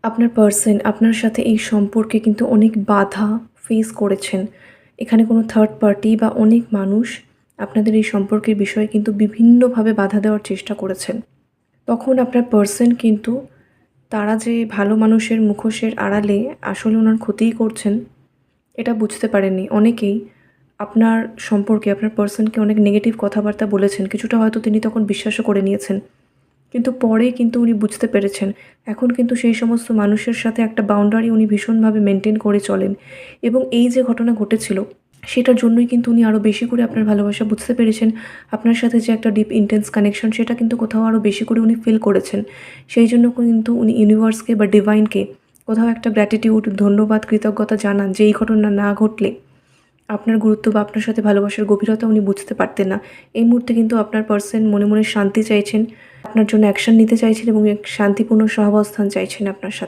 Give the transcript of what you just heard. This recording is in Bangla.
আপনার পার্সন আপনার সাথে এই সম্পর্কে কিন্তু অনেক বাধা ফেস করেছেন। এখানে কোনো থার্ড পার্টি বা অনেক মানুষ আপনাদের এই সম্পর্কের বিষয়ে কিন্তু বিভিন্নভাবে বাধা দেওয়ার চেষ্টা করেছেন। তখন আপনার পার্সন কিন্তু তারা যে ভালো মানুষের মুখোশের আড়ালে আসলে ওনার ক্ষতিই করছেন এটা বুঝতে পারেননি। অনেকেই আপনার সম্পর্কে আপনার পার্সনকে অনেক নেগেটিভ কথাবার্তা বলেছেন। কিছুটা হয়তো তিনি তখন বিশ্বাসও করে নিয়েছেন। কিন্তু পরে কিন্তু উনি বুঝতে পেরেছেন। এখন কিন্তু সেই সমস্ত মানুষের সাথে একটা বাউন্ডারি উনি ভীষণভাবে মেইনটেইন করে চলেন এবং এই যে ঘটনা ঘটেছিল সেটার জন্যই কিন্তু উনি আরও বেশি করে আপনার ভালোবাসা বুঝতে পেরেছেন। আপনার সাথে যে একটা ডিপ ইন্টেন্স কানেকশন সেটা কিন্তু কোথাও আরও বেশি করে উনি ফিল করেছেন। সেই জন্য কিন্তু উনি ইউনিভার্সকে বা ডিভাইনকে কোথাও একটা গ্র্যাটিটিউড, ধন্যবাদ, কৃতজ্ঞতা জানান যে এই ঘটনা না ঘটলে আপনার গুরুত্ব বা আপনার সাথে ভালোবাসার গভীরতা উনি বুঝতে পারতেন না। এই মুহূর্তে কিন্তু আপনার পার্সন মনে মনে শান্তি চাইছেন, আপনার জন্য অ্যাকশন নিতে চাইছেন এবং এক শান্তিপূর্ণ সহাবস্থান চাইছেন আপনার সাথে।